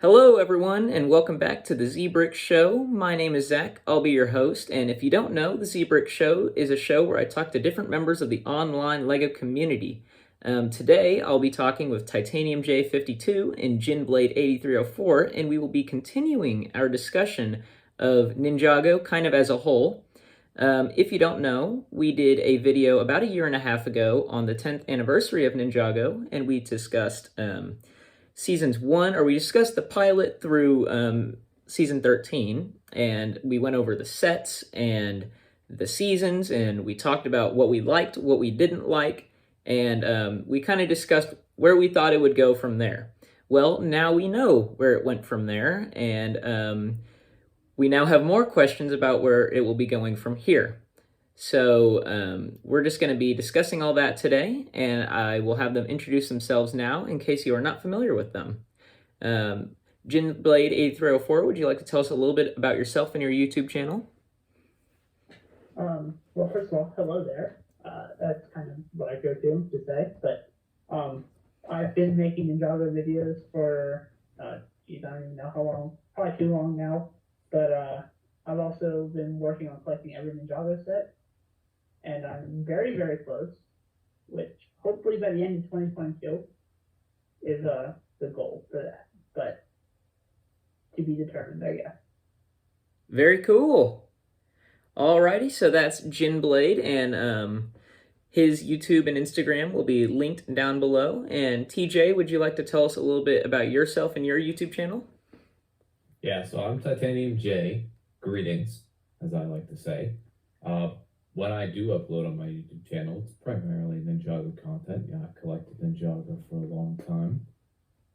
Hello, everyone, and welcome back to the Zbricks Show. My name is Zach. I'll be your host, and if you don't know, the Zbricks Show is a show where I talk to different members of the online LEGO community. Today, I'll be talking with TitaniumJay52 and Djinnblade8304, and we will be continuing our discussion of Ninjago kind of as a whole. If you don't know, we did a video about a year and a half ago on the 10th anniversary of Ninjago, and we discussed we discussed the pilot through season 13, and we went over the sets and the seasons, and we talked about what we liked, what we didn't like, and we kind of discussed where we thought it would go from there. Well, now we know where it went from there, and we now have more questions about where it will be going from here. So we're just going to be discussing all that today, and I will have them introduce themselves now in case you are not familiar with them. Djinnblade8304, would you like to tell us a little bit about yourself and your YouTube channel? Well, first of all, hello there. That's kind of what I go to say, but I've been making Ninjago videos for, I don't even know how long, probably too long now, but I've also been working on collecting every Ninjago set, and I'm very, very close, which hopefully by the end of 2022 is the goal for that, but to be determined, I guess. Very cool. Alrighty, so that's Djinnblade, and his YouTube and Instagram will be linked down below. And TJ, would you like to tell us a little bit about yourself and your YouTube channel? Yeah, so I'm TitaniumJay. Greetings, as I like to say. When I do upload on my YouTube channel, it's primarily Ninjago content. Yeah, I've collected Ninjago for a long time.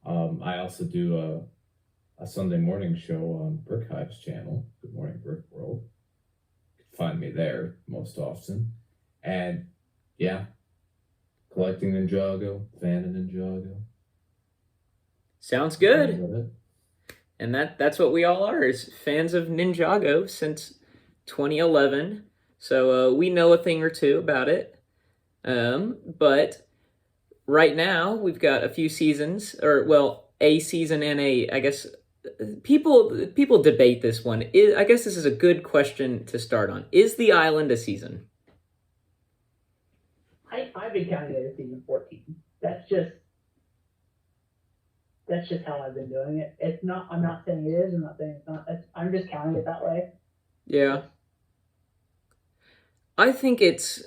I also do a Sunday morning show on Brick Hive's channel, Good Morning Brick World. You can find me there most often. And yeah, collecting Ninjago, fan of Ninjago. Sounds good. And that's what we all are, is fans of Ninjago since 2011. So we know a thing or two about it. But right now we've got a few seasons, or well, a season and I guess people debate this one. I guess this is a good question to start on. Is the island a season? I've been counting it as season 14. That's just how I've been doing it. It's not. I'm not saying it is. I'm not saying it's not. I'm just counting it that way. Yeah. I think it's.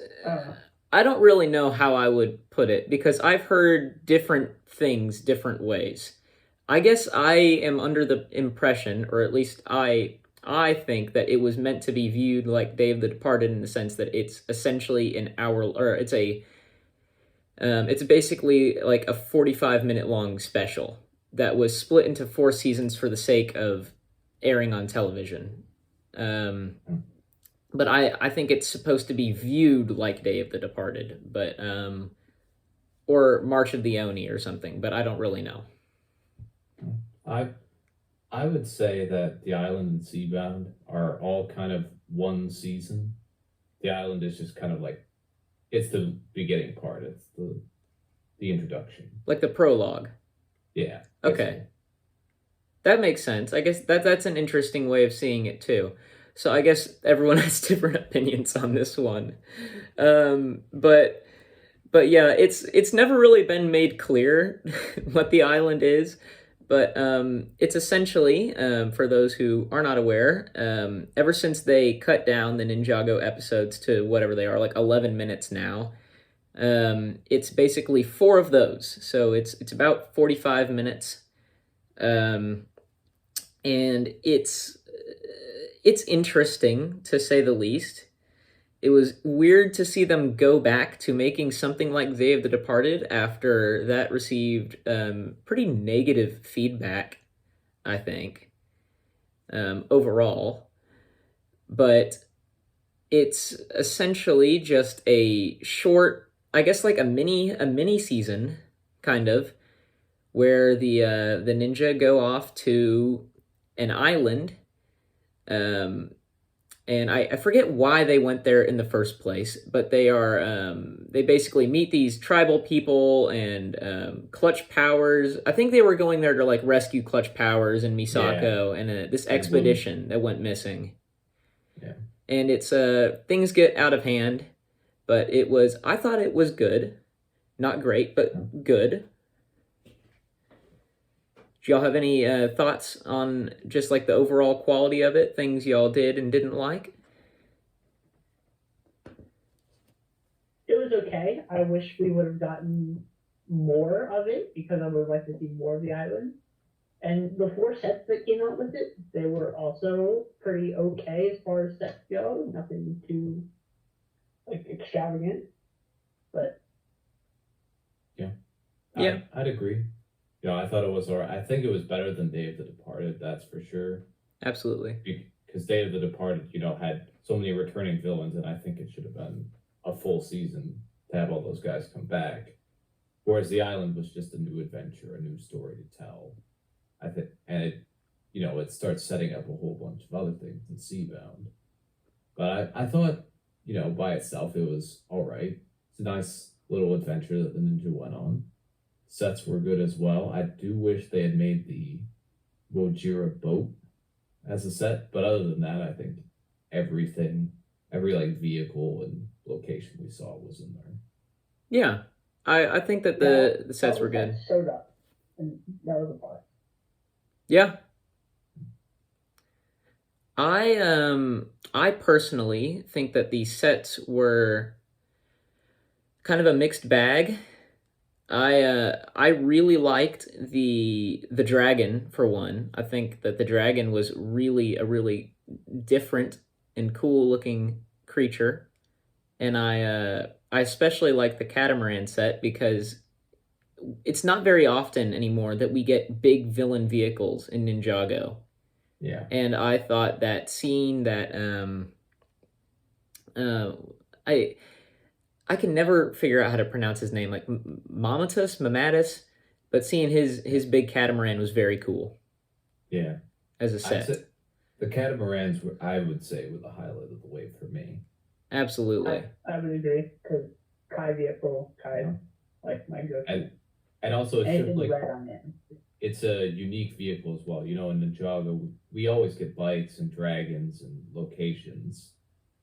I don't really know how I would put it because I've heard different things different ways. I guess I am under the impression, or at least I think that it was meant to be viewed like Day of the Departed in the sense that it's essentially an hour, or it's basically like a 45-minute long special that was split into 4 seasons for the sake of airing on television. But I think it's supposed to be viewed like Day of the Departed, but or March of the Oni or something, but I don't really know. I would say that The Island and Seabound are all kind of one season. The Island is just kind of like, it's the beginning part. It's the introduction. Like the prologue. Yeah. Okay. That makes sense. I guess that's an interesting way of seeing it too. So I guess everyone has different opinions on this one. But yeah, it's never really been made clear what the island is. But it's essentially, for those who are not aware, ever since they cut down the Ninjago episodes to whatever they are, like 11 minutes now, it's basically 4 of those. So it's about 45 minutes. And it's interesting, to say the least. It was weird to see them go back to making something like Day of the Departed after that received pretty negative feedback, I think, overall. But it's essentially just a short, I guess like a mini season, kind of, where the ninja go off to an island, and I forget why they went there in the first place, but they basically meet these tribal people and Clutch Powers. I think they were going there to like rescue Clutch Powers and Misako and this expedition that went missing. Yeah. And it's things get out of hand, but I thought it was good. Not great, but good. Do y'all have any thoughts on just like the overall quality of it? Things y'all did and didn't like? It was okay. I wish we would have gotten more of it because I would have liked to see more of the island. And the 4 sets that came out with it, they were also pretty okay as far as sets go. Nothing too like extravagant, but yeah, I'd agree. I thought it was alright. I think it was better than Day of the Departed, that's for sure. Absolutely. Because Day of the Departed, had so many returning villains, and I think it should have been a full season to have all those guys come back. Whereas the island was just a new adventure, a new story to tell. I think, and it starts setting up a whole bunch of other things in Seabound. But I thought, by itself, it was all right. It's a nice little adventure that the ninja went on. Sets were good as well. I do wish they had made the Wojira boat as a set, but other than that, I think every vehicle and location we saw was in there. Yeah, I think that the sets were good. Showed up, and that was a plus. Yeah. I personally think that the sets were kind of a mixed bag. I really liked the dragon for one. I think that the dragon was really a really different and cool looking creature, and I especially like the catamaran set because it's not very often anymore that we get big villain vehicles in Ninjago. Yeah. And I thought that seeing that I can never figure out how to pronounce his name, like Mamatus, but seeing his big catamaran was very cool. Yeah. As a set. The catamarans were, I would say, were the highlight of the wave for me. Absolutely. I would agree, because Kai vehicle, like my go-to. And also, it's it's a unique vehicle as well. In Ninjago, we always get bikes and dragons and locations,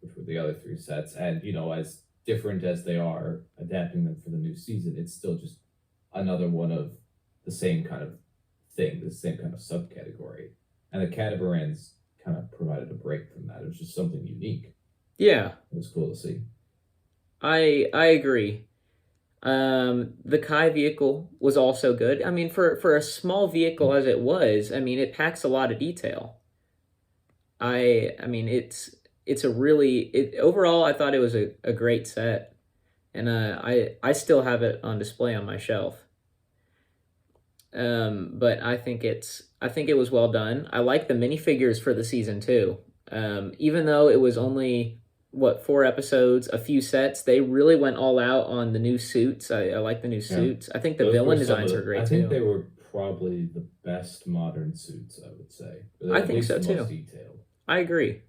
which were the other 3 sets. And, as different as they are, adapting them for the new season, it's still just another one of the same kind of thing, the same kind of subcategory. And the catamarans kind of provided a break from that. It was just something unique. Yeah. It was cool to see. I agree. The Kai vehicle was also good. I mean, for a small vehicle as it was, I mean, it packs a lot of detail. I mean, it's a really overall. I thought it was a great set, and I still have it on display on my shelf. But I think it was well done. I like the minifigures for the season too. Even though it was only 4 episodes, a few sets, they really went all out on the new suits. I like the new suits. I think the villain designs are great too. I think they were probably the best modern suits, I would say. I think so too. Most detailed. I agree.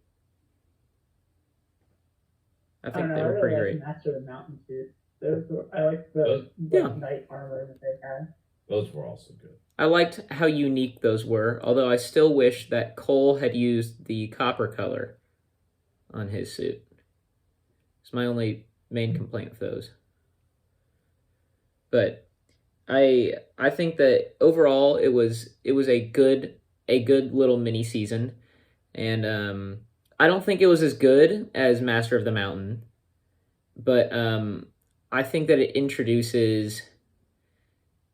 I think they were pretty great. Master of the Mountain suit. I like the knight armor that they had. Those were also good. I liked how unique those were, although I still wish that Cole had used the copper color on his suit. It's my only main complaint with those. But I think that overall it was a good little mini season, and I don't think it was as good as Master of the Mountain, but I think that it introduces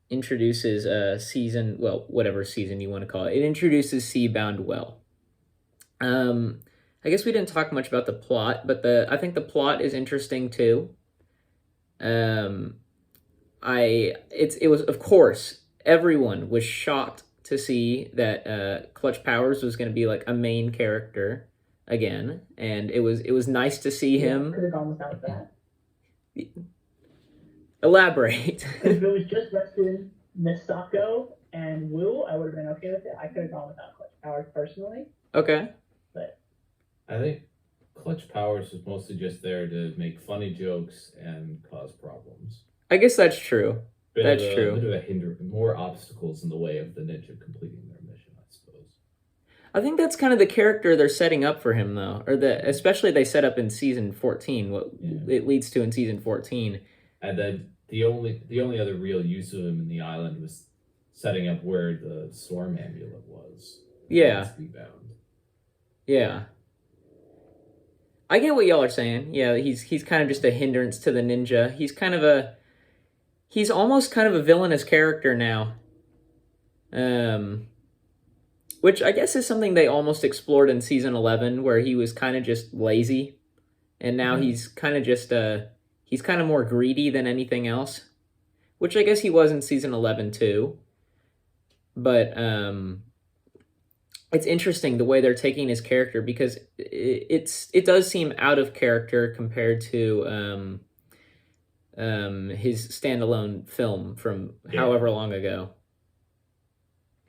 a season, well, whatever season you want to call it. It introduces Seabound well. I guess we didn't talk much about the plot, but I think the plot is interesting too. It was, of course, everyone was shocked to see that Clutch Powers was going to be like a main character again, and it was nice to see him. Could have gone without that. Elaborate. If it was just Weston, Misako, and Wu, I would have been okay with it. I could have gone without Clutch Powers personally. Okay. But I think Clutch Powers was mostly just there to make funny jokes and cause problems. I guess that's true. Bit of a hinder, more obstacles in the way of the ninja completing their mission, I suppose. I think that's kind of the character they're setting up for him, though, or especially they set up in season 14. What it leads to in season 14, and then the only other real use of him in the island was setting up where the storm amulet was. Yeah. Bound. Yeah. I get what y'all are saying. Yeah, he's kind of just a hindrance to the ninja. He's almost kind of a villainous character now. Which I guess is something they almost explored in season 11, where he was kind of just lazy, and now he's kind of just he's kind of more greedy than anything else, which I guess he was in season 11 too. But it's interesting the way they're taking his character, because it does seem out of character compared to his standalone film from however long ago.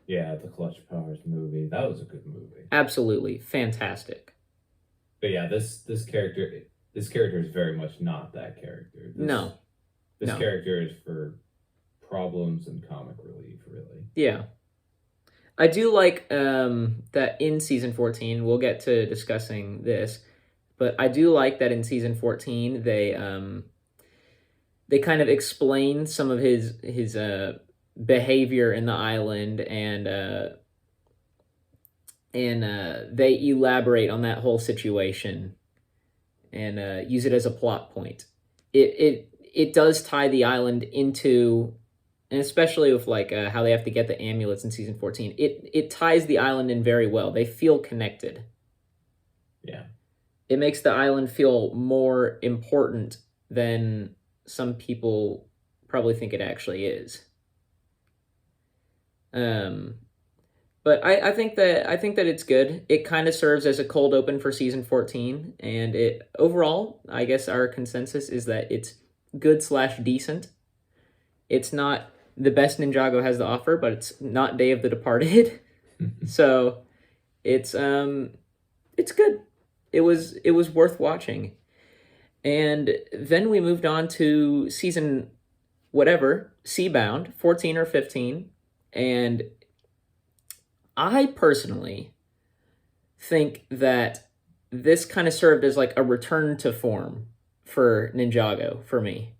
Yeah, the Clutch Powers movie. That was a good movie. Absolutely fantastic. But yeah, this character is very much not that character. This character is for problems and comic relief, really. Yeah. I do like that in season 14, we'll get to discussing this, but I do like that in season 14 they kind of explain some of his behavior in the island, and they elaborate on that whole situation and use it as a plot point. It does tie the island into, and especially with like how they have to get the amulets in season 14, it ties the island in very well. They feel connected. Yeah. It makes the island feel more important than some people probably think it actually is. But I think that it's good. It kind of serves as a cold open for season 14, and it overall, I guess our consensus is that it's good/decent. It's not the best Ninjago has to offer, but it's not Day of the Departed. So it's good. It was worth watching. And then we moved on to season whatever, Seabound, 14 or 15, and I personally think that this kind of served as like a return to form for Ninjago for me.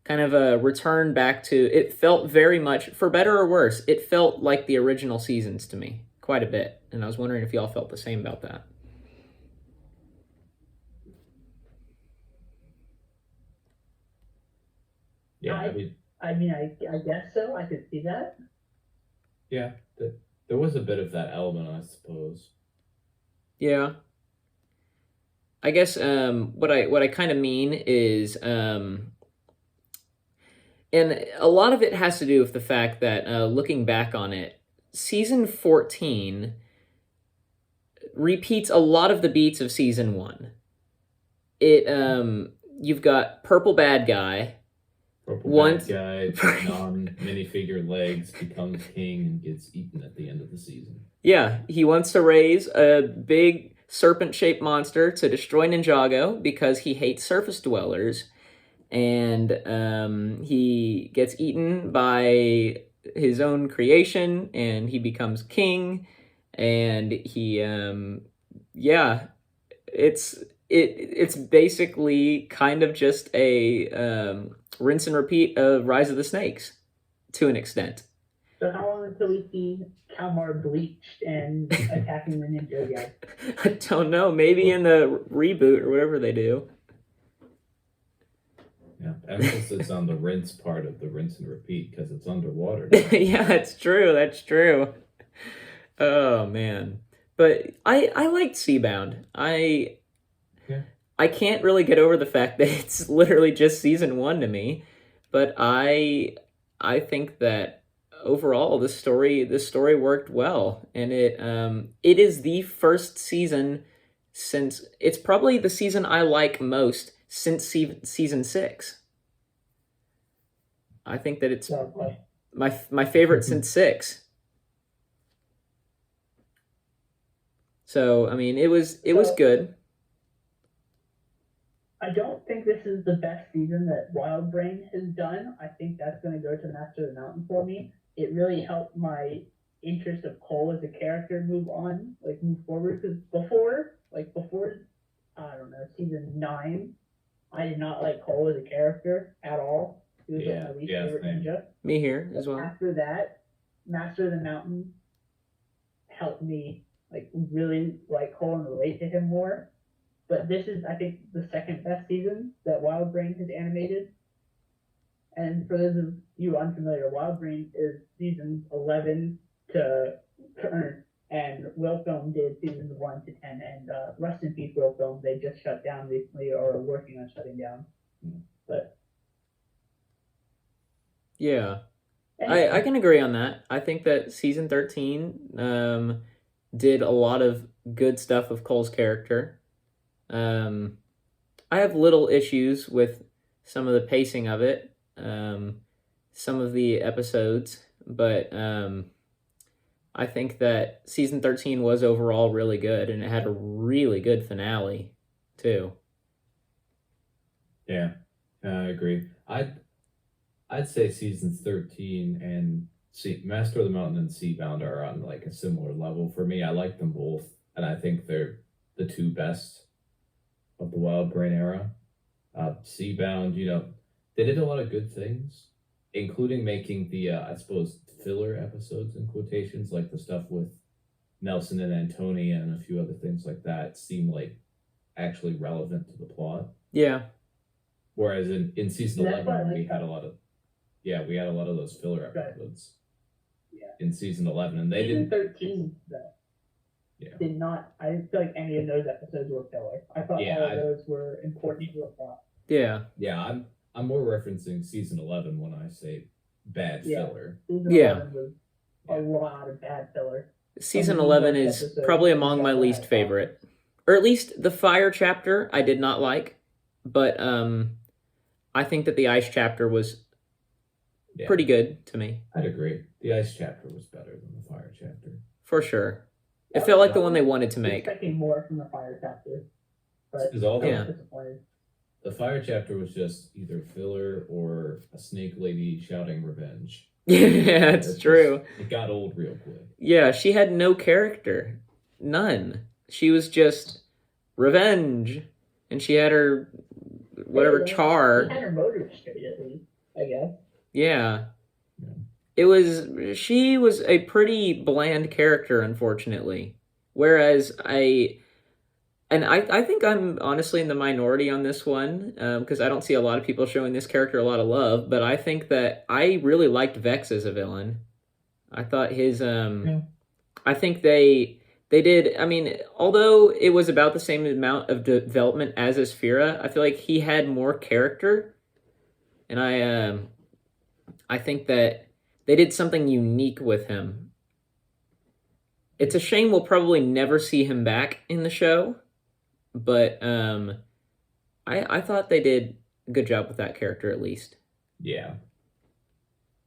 Kind of a return back to, it felt very much, for better or worse, it felt like the original seasons to me quite a bit. And I was wondering if y'all felt the same about that. Yeah, I mean, I guess so. I could see that. Yeah, there was a bit of that element, I suppose. Yeah. I guess what I kind of mean is, and a lot of it has to do with the fact that looking back on it, season 14 repeats a lot of the beats of season 1. You've got Purple Bad Guy. Bad guy, non-minifigure legs, becomes king and gets eaten at the end of the season. Yeah, he wants to raise a big serpent-shaped monster to destroy Ninjago because he hates surface dwellers, and he gets eaten by his own creation, and he becomes king, and he it's basically kind of just a rinse and repeat of Rise of the Snakes to an extent. So how long until we see Kalmar bleached and attacking the ninja again? I don't know. Maybe in the reboot or whatever they do. Yeah, emphasis on the rinse part of the rinse and repeat because it's underwater. Yeah, that's true. That's true. Oh man, but I liked Seabound. I can't really get over the fact that it's literally just season 1 to me, but I think that overall this story worked well, and it is the first season since, it's probably the season I like most since season 6. I think that it's my favorite since 6. So I mean, it was good. I don't think this is the best season that Wild Brain has done. I think that's going to go to Master of the Mountain for me. It really helped my interest of Cole as a character move forward. Because before, I don't know, season 9, I did not like Cole as a character at all. He was my least favorite ninja. Me here as well. After that, Master of the Mountain helped me really like Cole and relate to him more. But this is, I think, the second best season that Wild Brain has animated. And for those of you unfamiliar, Wild Brain is seasons 11 to current, and Wilfilm did seasons 1 to 10. And rest in peace, Wilfilm. They just shut down recently, or are working on shutting down. But yeah, I can agree on that. I think that season 13 did a lot of good stuff with Cole's character. I have little issues with some of the pacing of it, some of the episodes, but I think that season 13 was overall really good, and it had a really good finale, too. Yeah, I agree. I'd say seasons 13 and Master of the Mountain and Seabound are on like a similar level for me. I like them both, and I think they're the two best of the Wild Brain era. Seabound, they did a lot of good things, including making the, I suppose, filler episodes in quotations, like the stuff with Nelson and Antonia and a few other things like that, seem like actually relevant to the plot. Yeah. Whereas in season 11, we had a lot of those filler episodes. Yeah. In season 11, and they season didn't. 13, though. Yeah. Did not. I didn't feel like any of those episodes were filler. I thought all of those were important to the plot. Yeah. Yeah, I'm more referencing season 11 when I say bad filler. Season 11 was a lot of bad filler. Season 11 is probably among my least favorite. Or at least the fire chapter I did not like, but I think that the ice chapter was pretty good to me. I'd agree. The ice chapter was better than the fire chapter. For sure. It felt like the one they wanted to make. Expecting more from the fire chapter, but I was disappointed. The fire chapter was just either filler or a snake lady shouting revenge. Yeah, it's true. It got old real quick. Yeah, she had no character. None. She was just revenge. And she had her char. She had her motor straight, at least, I guess. Yeah. She was a pretty bland character, unfortunately. Whereas I think I'm honestly in the minority on this one, because I don't see a lot of people showing this character a lot of love, but I think that I really liked Vex as a villain. I thought his, I think they did, I mean, although it was about the same amount of development as Asphira, I feel like he had more character, and I think that they did something unique with him. It's a shame we'll probably never see him back in the show, but I thought they did a good job with that character at least. Yeah.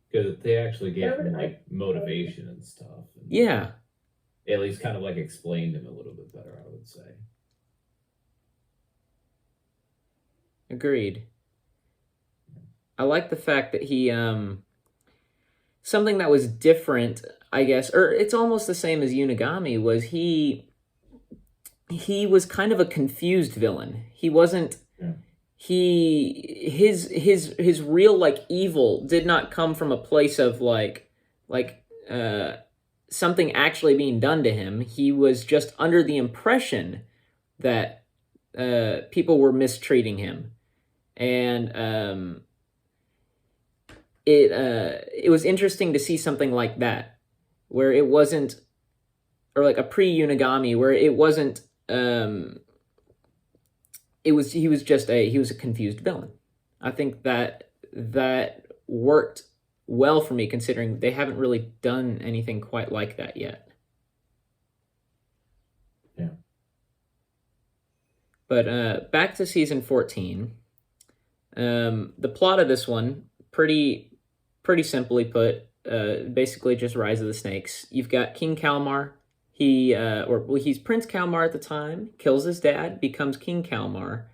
Because they actually gave him like motivation and stuff. And yeah. At least kind of like explained him a little bit better, I would say. Agreed. I like the fact that he something that was different, I guess, or it's almost the same as Unigami, was he was kind of a confused villain. He wasn't his real like evil did not come from a place of like something actually being done to him. He was just under the impression that people were mistreating him. And it was interesting to see something like that, where it wasn't, or like a pre-Unigami, where it wasn't, he was a confused villain. I think that worked well for me, considering they haven't really done anything quite like that yet. Yeah. But back to season 14. The plot of this one, pretty simply put, basically just Rise of the Snakes. You've got King Kalmar. He's Prince Kalmar at the time, kills his dad, becomes King Kalmar.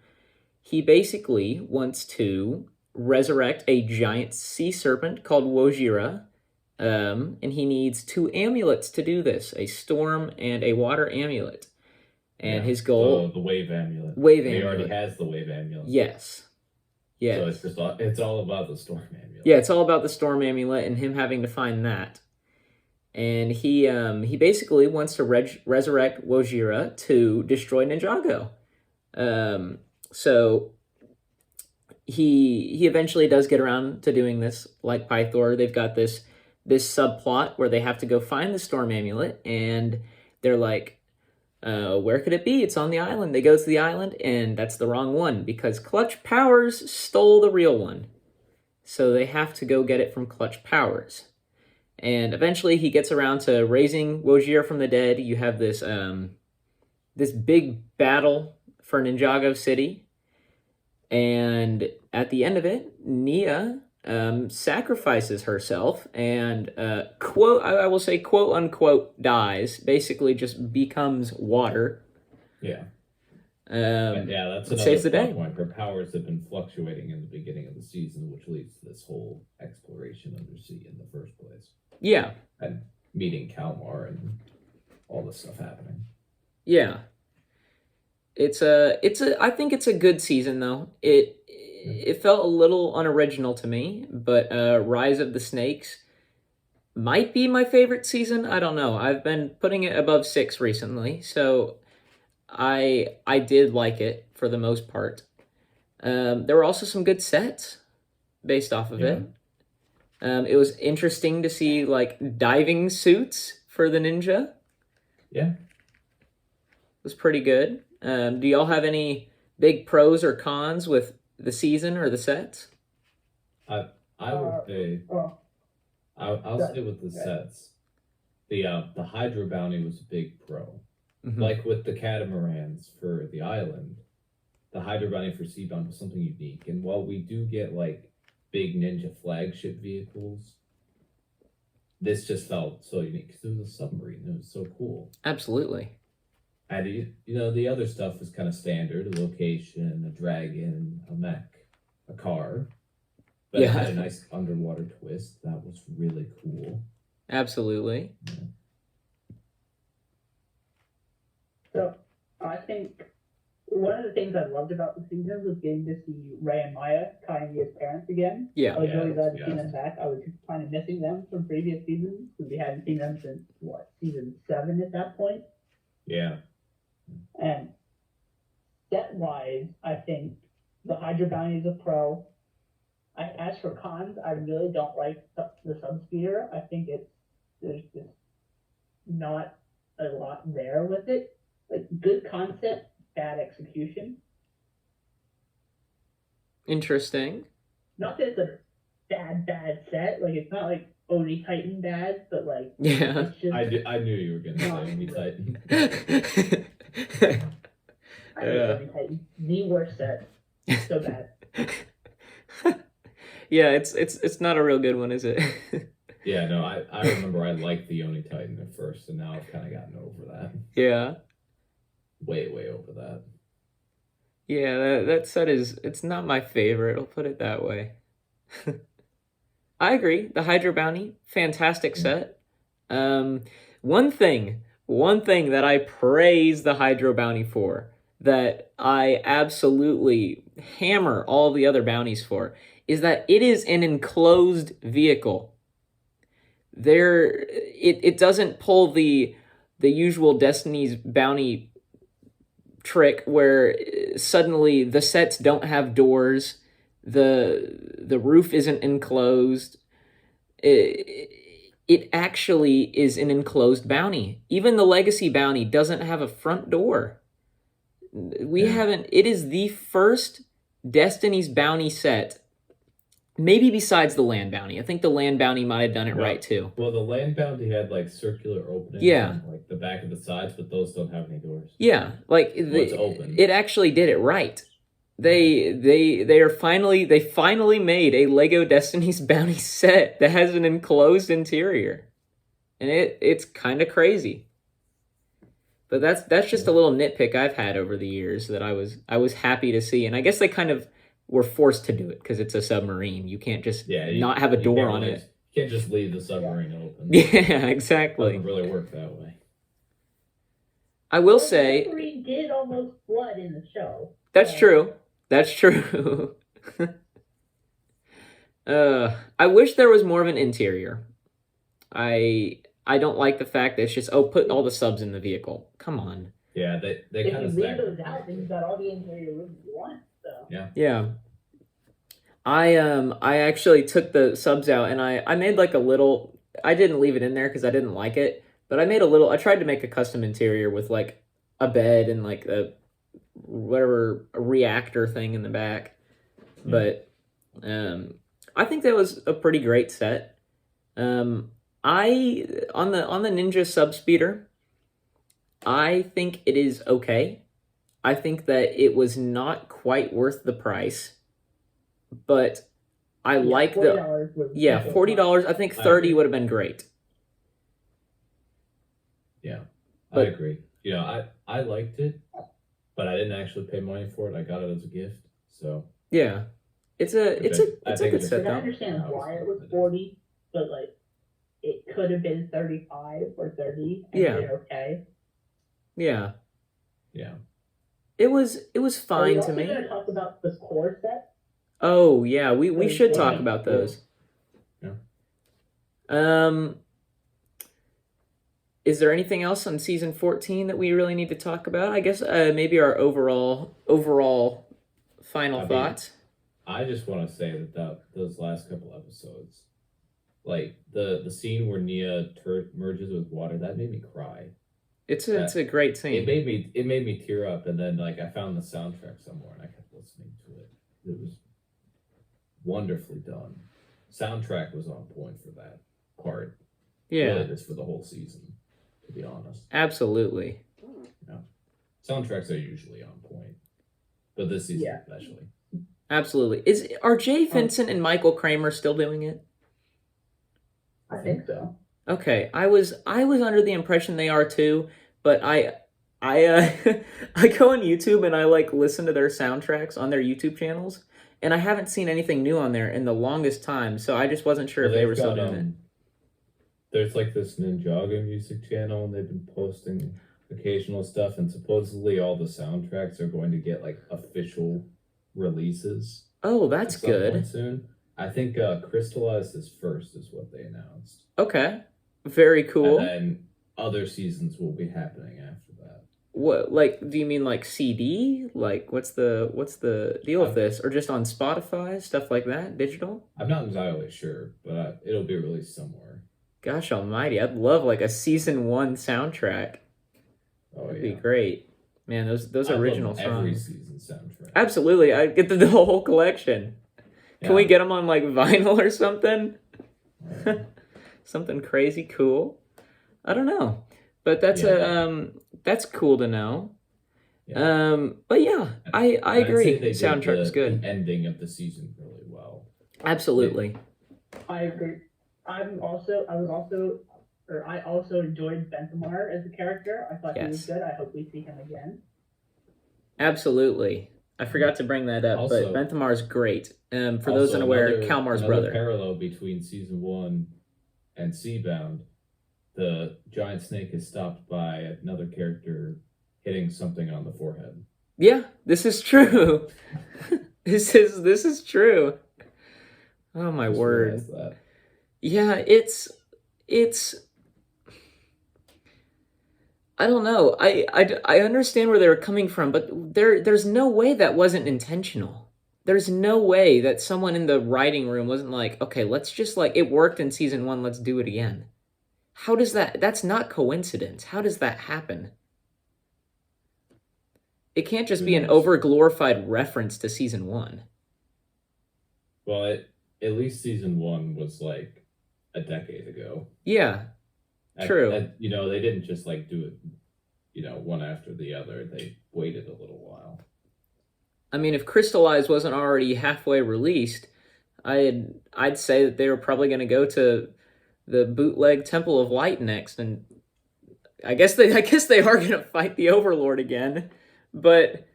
he basically wants to resurrect a giant sea serpent called Wojira, and he needs 2 amulets to do this, a storm and a water amulet. And his goal... The wave amulet. Wave he amulet. already has the wave amulet. Yes. Yes. So it's all about the storm amulet. Yeah, it's all about the storm amulet and him having to find that. And he basically wants to resurrect Wojira to destroy Ninjago. So he eventually does get around to doing this, like Pythor. They've got this subplot where they have to go find the storm amulet, and they're like, where could it be? It's on the island. They go to the island, and that's the wrong one because Clutch Powers stole the real one. So they have to go get it from Clutch Powers. And eventually he gets around to raising Wojira from the dead. You have this this big battle for Ninjago City. And at the end of it, Nia sacrifices herself and, I will say, quote unquote, dies. Basically just becomes water. Yeah. That's saves the day. Point. Her powers have been fluctuating in the beginning of the season, which leads to this whole exploration undersea in the first place. Yeah. And meeting Kalmar and all this stuff happening. Yeah. I think it's a good season though. It felt a little unoriginal to me, but Rise of the Snakes might be my favorite season. I don't know. I've been putting it above 6 recently, so I did like it for the most part. There were also some good sets based off of it. It was interesting to see like diving suits for the ninja. Yeah. It was pretty good. Do y'all have any big pros or cons with the season or the sets? I would say I'll stay with the sets. The Hydra bounty was a big pro. Mm-hmm. Like with the catamarans for the island, the Hydra bounty for Seabound was something unique. And while we do get like big ninja flagship vehicles, this just felt so unique because it was a submarine. It was so cool. Absolutely. And the other stuff was kind of standard: a location, a dragon, a mech, a car. But it had a nice underwater twist that was really cool. Absolutely. Yeah. So I think one of the things I loved about the season was getting to see Ray and Maya, Kanye's parents, again. Yeah. I was really glad to see them back. I was kind of missing them from previous seasons because we hadn't seen them since, season 7 at that point. Yeah. And set-wise, I think the Hydra Bounty is a pro. As for cons, I really don't like the Subspeeder. I think there's just not a lot there with it. Like, good concept, bad execution. Interesting. Not that it's a bad set. Like, it's not like Oni Titan bad, but like, yeah. It's just, I knew you were gonna say Oni Titan. I hate Oni Titan. The worst set. So bad. Yeah, it's not a real good one, is it? Yeah, no, I remember I liked the Oni Titan at first, and now I've kind of gotten over that. Yeah. Way over that. Yeah, that set it's not my favorite, I'll put it that way. I agree. The Hydra Bounty, fantastic set. One thing that I praise the Hydra Bounty for, that I absolutely hammer all the other bounties for, is that it is an enclosed vehicle. It doesn't pull the usual Destiny's bounty trick where suddenly the sets don't have doors, the roof isn't enclosed. It actually is an enclosed bounty. Even the Legacy bounty doesn't have a front door. It is the first Destiny's bounty set, maybe besides the land bounty. I think the land bounty might have done it right too. Well, the land bounty had like circular openings. Yeah. On, like the back of the sides, but those don't have any doors. Yeah, like it's open. It actually did it right. They finally made a Lego Destiny's bounty set that has an enclosed interior, and it's kind of crazy. But that's just a little nitpick I've had over the years that I was happy to see, and I guess they kind of were forced to do it because it's a submarine. You can't just not have a door on it. You can't just leave the submarine open. Yeah, exactly. Doesn't really work that way. I will The say submarine did almost flood in the show. that's true. That's true. I wish there was more of an interior. I don't like the fact that it's just put all the subs in the vehicle. Come on. Yeah, they If kind you of leave those out, then you've got all the interior rooms you want. So Yeah. I actually took the subs out and I made like a little. I didn't leave it in there because I didn't like it, but I made a little. I tried to make a custom interior with like a bed and like a reactor thing in the back. But I think that was a pretty great set. I on the Ninja Subspeeder, I think it is okay. I think that it was not quite worth the price, but I like the $40. I think 30 would have been great. Yeah, I agree. You know, I liked it, but I didn't actually pay money for it. I got it as a gift, so yeah, it's a good set I though. understand why it was 40, but like it could have been 35 or 30 and been okay. Yeah. Yeah. It was fine to me. Are we also going to talk about the core set? Oh yeah, we should talk about those. Yeah. Is there anything else on season 14 that we really need to talk about? I guess maybe our overall final thoughts. I just want to say that those last couple episodes, like the scene where Nia merges with water, that made me cry. It's a great scene. It made me tear up, and then like I found the soundtrack somewhere and I kept listening to it. It was wonderfully done. Soundtrack was on point for that part. Yeah, really just for the whole season, to be honest. Absolutely. Yeah, soundtracks are usually on point, but this season especially. Absolutely. Are Jay Vincent and Michael Kramer still doing it? I think so. Okay, I was under the impression they are too, but I I go on YouTube and I like listen to their soundtracks on their YouTube channels, and I haven't seen anything new on there in the longest time, so I just wasn't sure if they were still doing it. There's like this Ninjago music channel, and they've been posting occasional stuff, and supposedly all the soundtracks are going to get like official releases. Oh, that's good. Soon. I think Crystallized is first, is what they announced. Okay. Very cool. And then other seasons will be happening after that. What, like, do you mean like CD? Like, what's the deal with this? Or just on Spotify, stuff like that, digital? I'm not entirely sure, but it'll be released somewhere. Gosh almighty, I'd love like a season 1 soundtrack. That'd be great. Man, those original songs. Every season soundtrack. Absolutely, I'd get the whole collection. Can we get them on like vinyl or something? Something crazy cool. I don't know, but that's cool to know. Yeah. But yeah, I agree. Soundtrack's good. The ending of the season really well. Absolutely. I agree. I also enjoyed Benthamar as a character. I thought he was good. I hope we see him again. Absolutely. I forgot to bring that up, but Benthamar's great. For those unaware, Kalmar's brother. Parallel between season 1 and Seabound, the giant snake is stopped by another character hitting something on the forehead. Yeah, this is true. This is true. Oh my word. Yeah, it's I don't know. I understand where they were coming from, but there's no way that wasn't intentional. There's no way that someone in the writing room wasn't like, okay, let's just like, it worked in season 1, let's do it again. How does that's not coincidence. How does that happen? It can't just be an over-glorified reference to season 1. Well, at least season 1 was like a decade ago. Yeah. True. You know, they didn't just like do it, you know, one after the other. They waited a little while. I mean, if Crystallized wasn't already halfway released, I'd say that they were probably going to go to the bootleg Temple of Light next, and I guess they are gonna fight the Overlord again, but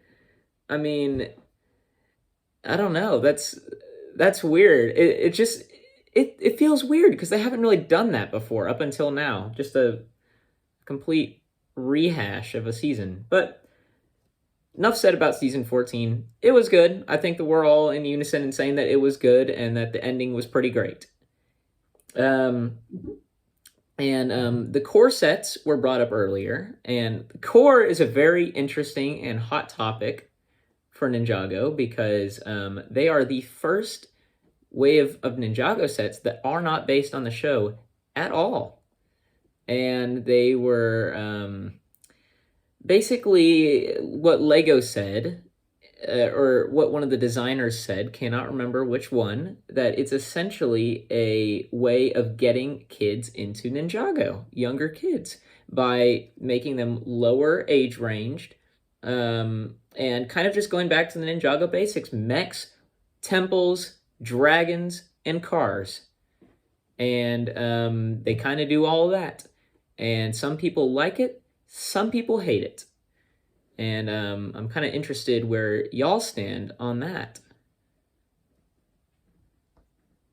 I mean, I don't know. That's weird. It just it feels weird because they haven't really done that before up until now. Just a complete rehash of a season. But enough said about season 14. It was good. I think that we're all in unison in saying that it was good and that the ending was pretty great. And the core sets were brought up earlier, and the core is a very interesting and hot topic for Ninjago because they are the first wave of Ninjago sets that are not based on the show at all. And they were basically what Lego said, or what one of the designers said, cannot remember which one, that it's essentially a way of getting kids into Ninjago, younger kids, by making them lower age ranged, and kind of just going back to the Ninjago basics: mechs, temples, dragons, and cars. And they kind of do all of that. And some people like it, some people hate it. And I'm kind of interested where y'all stand on that.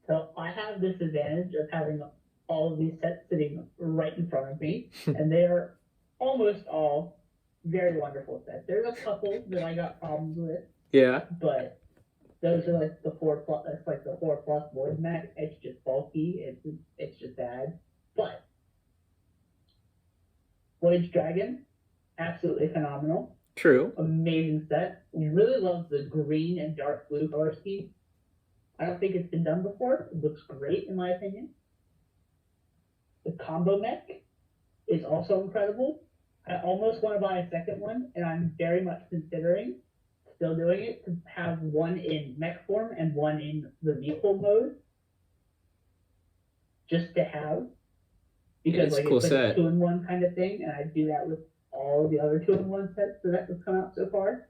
So I have this advantage of having all of these sets sitting right in front of me, and they are almost all very wonderful sets. There's a couple that I got problems with. Yeah. But those are like the 4+. That's like the 4+ Void Mech. It's just bulky. It's just bad. But Voyage Dragon, absolutely phenomenal. True. Amazing set. Really love the green and dark blue color scheme. I don't think it's been done before. It looks great in my opinion. The combo mech is also incredible. I almost want to buy a second one, and I'm very much considering still doing it to have one in mech form and one in the vehicle mode. Just to have. Because it's cool like set. a 2-in-1 kind of thing, and I do that with all the other 2-in-1 sets that have come out so far.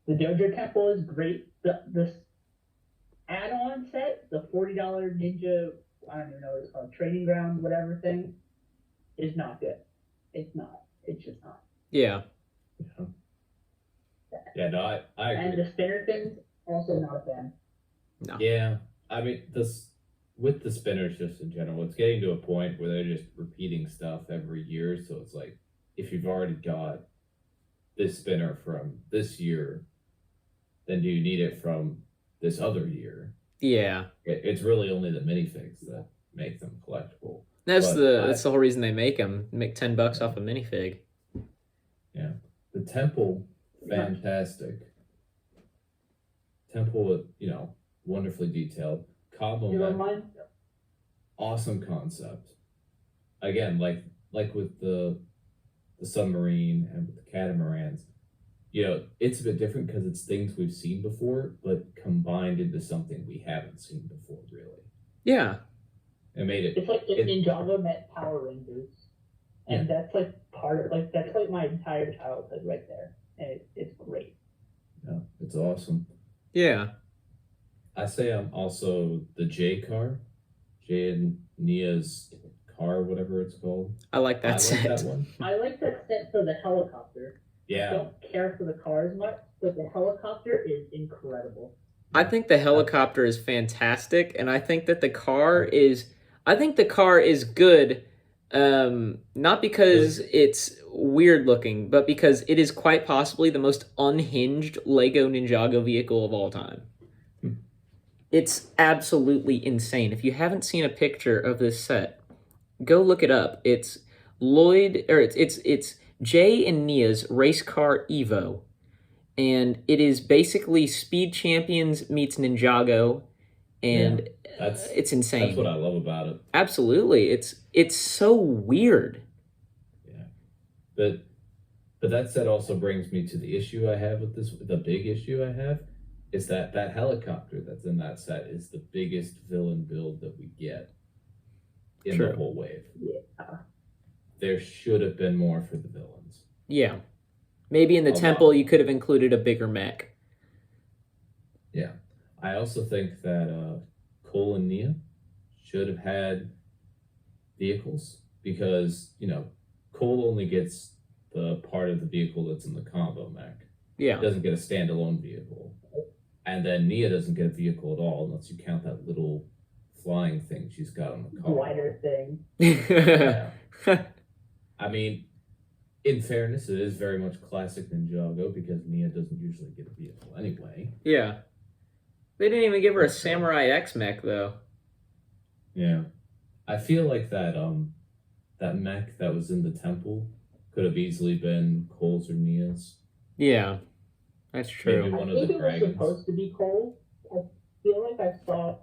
The Dojo Temple is great. This add-on set, the $40 Ninja, I don't even know what it's called, training ground, whatever thing, is not good. It's not. It's just not. Yeah. Yeah, no, I agree. And the spinner things, also not a fan. No. Yeah, I mean, with the spinners just in general, it's getting to a point where they're just repeating stuff every year. So it's like, if you've already got this spinner from this year, then do you need it from this other year? Yeah. It's really only the minifigs that make them collectible. That's the whole reason they make them. Make $10 off a minifig. Yeah. The temple, fantastic. Temple, wonderfully detailed. Combo, awesome concept. Again, like with the submarine and with the catamarans, it's a bit different because it's things we've seen before, but combined into something we haven't seen before, really. Yeah. It made it. It's like if Ninjago met Power Rangers, and that's like that's like my entire childhood right there, and it's great. Yeah, it's awesome. Yeah. I say I'm also the J car, Jay and Nia's car, whatever it's called. I like that set. Like that one. I like that set for the helicopter. Yeah. I don't care for the cars much, but the helicopter is incredible. I think the helicopter is fantastic, and I think that the car is good, not because it's weird looking, but because it is quite possibly the most unhinged Lego Ninjago vehicle of all time. It's absolutely insane. If you haven't seen a picture of this set, go look it up. It's it's Jay and Nia's race car Evo, and it is basically Speed Champions meets Ninjago, and it's insane. That's what I love about it. Absolutely, it's so weird. Yeah, but that set also brings me to the issue I have with this. The big issue I have is that helicopter that's in that set is the biggest villain build that we get in the whole wave. Yeah. There should have been more for the villains. Yeah. Maybe in the temple you could have included a bigger mech. Yeah. I also think that Cole and Nia should have had vehicles because, Cole only gets the part of the vehicle that's in the combo mech. Yeah. Doesn't get a standalone vehicle. And then Nia doesn't get a vehicle at all unless you count that little flying thing she's got on the car. Glider thing. Yeah. I mean, in fairness, it is very much classic Ninjago because Nia doesn't usually get a vehicle anyway. Yeah. They didn't even give her a Samurai X mech, though. Yeah. I feel like that mech that was in the temple could have easily been Cole's or Nia's. Yeah. That's true. Maybe one I of think the it dragons. was supposed to be Cole. I feel like I saw.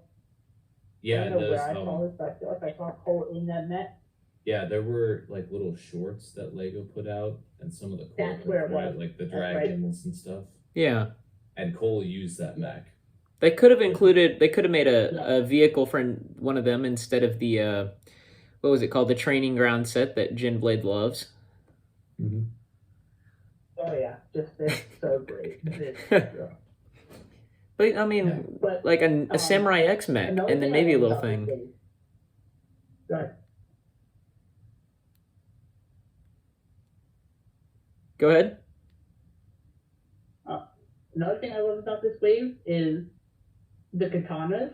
Yeah, I don't know where I saw this, but I feel like I saw Cole in that mech. Yeah, there were like little shorts that Lego put out, and some of the That's where it was. like the That's right. dragons and stuff. Yeah. And Cole used that mech. They could have made a vehicle for one of them instead of the, what was it called? The training ground set that Djinnblade loves. Mm-hmm. Oh yeah, it's so great. But, I mean, like a Samurai X mech, and then maybe a little thing. Sorry. Go ahead. Another thing I love about this wave is the katanas.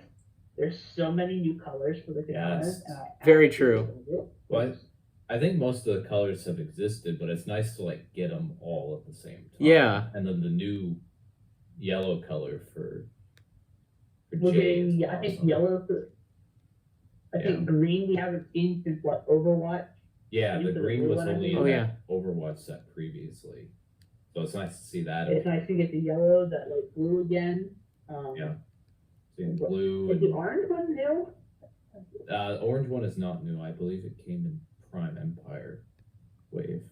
There's so many new colors for the katanas. Yes. Very true. Well, I think most of the colors have existed, but it's nice to like get them all at the same time. Yeah. And then the new yellow color for Well, Jay. I think yellow. I think green we haven't seen since what, Overwatch. Yeah, the green was only in Oh, yeah. that Overwatch set previously, so it's nice to see that. It's nice to get the yellow, that like blue again. Yeah. Seeing blue. Is the orange one new? The orange one is not new. I believe it came in Prime Empire wave.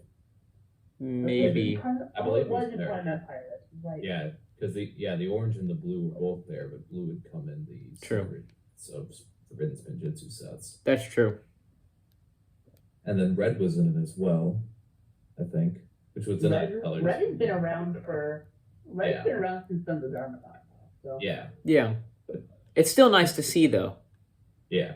Maybe. I believe it was it was in there. Prime Empire. That's right. Yeah, because the orange and the blue were both there, but blue would come in the True. secrets of Forbidden Spinjitzu sets. That's true. And then red was in it as well, I think, which was in that color. Red has been around been around since Sons of Dharma. So. Yeah. Yeah. It's still nice to see, though. Yeah.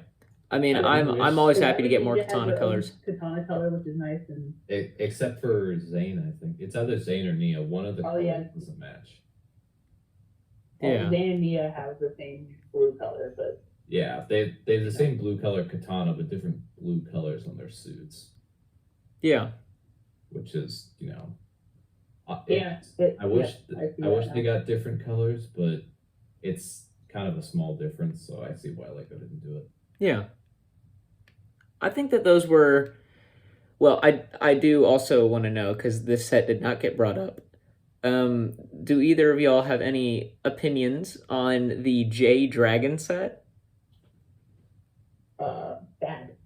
I mean, I'm always happy to get more katana colors. Katana color, which is nice, and except for Zane, I think it's either Zane or Nia. One of the colors doesn't match. Yeah. Zane and Nia have the same blue color, but yeah, they have the same blue color katana, but different blue colors on their suits. Yeah. Which is, I wish they got different colors, but it's kind of a small difference, so I see why Lego didn't do it. Yeah. I think that those were, well, I do also want to know, because this set did not get brought up. Do either of y'all have any opinions on the Jay Dragon set? Bad.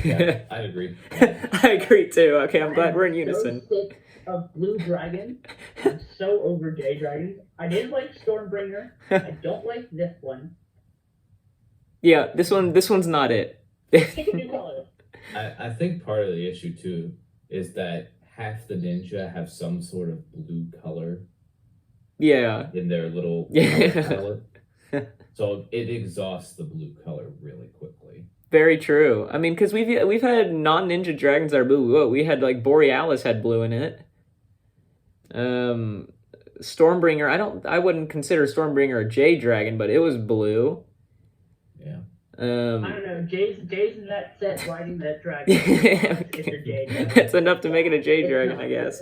Yeah, I agree. I agree too. Okay, I'm glad we're in unison. So sick of Blue Dragon. I'm so over Jay Dragon. I didn't like Stormbringer. I don't like this one. Yeah, this one's not it. Pick a new color. I think part of the issue too is that half the ninja have some sort of blue color. Yeah. In their little Yeah. palette. So it exhausts the blue color really quickly. Very true. I mean, because we've had non-ninja dragons that are blue. Whoa, we had like Borealis had blue in it. Stormbringer, I wouldn't consider Stormbringer a Jay dragon, but it was blue. Yeah. I don't know. Jay's in that set riding that dragon. It's a Jay dragon. That's enough to make it a Jay dragon, I guess.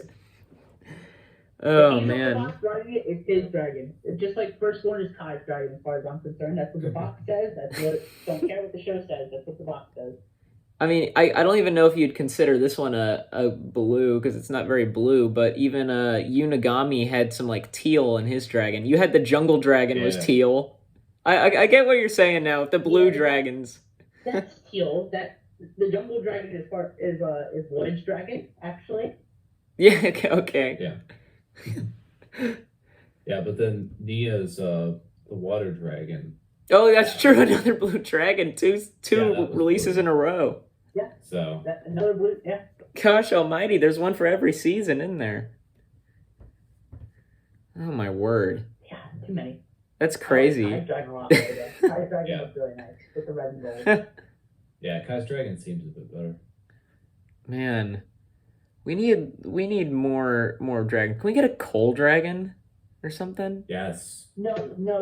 Oh, If he's man. on the box riding it, it's his dragon. It's just like first one is Kai's dragon, as far as I'm concerned. That's what the box says. Don't care what the show says. That's what the box says. I mean, I don't even know if you'd consider this one a blue, because it's not very blue, but even Unagami had some like teal in his dragon. You had the jungle dragon was teal. I get what you're saying now with the blue dragons. That's teal. The jungle dragon is Voyage dragon, actually. Yeah, okay. Yeah. Yeah, but then Nia's the water dragon. Oh, that's true. Another blue dragon. Two releases blue. in a row. Yeah. So another blue. Yeah. Gosh almighty, there's one for every season in there. Oh my word. Yeah, too many. That's crazy. Kai's dragon a lot better. Kai's dragon was really nice with the red and gold. Yeah, Kai's Dragon seems a bit better. Man, we need more dragon. Can we get a coal dragon or something? Yes. No,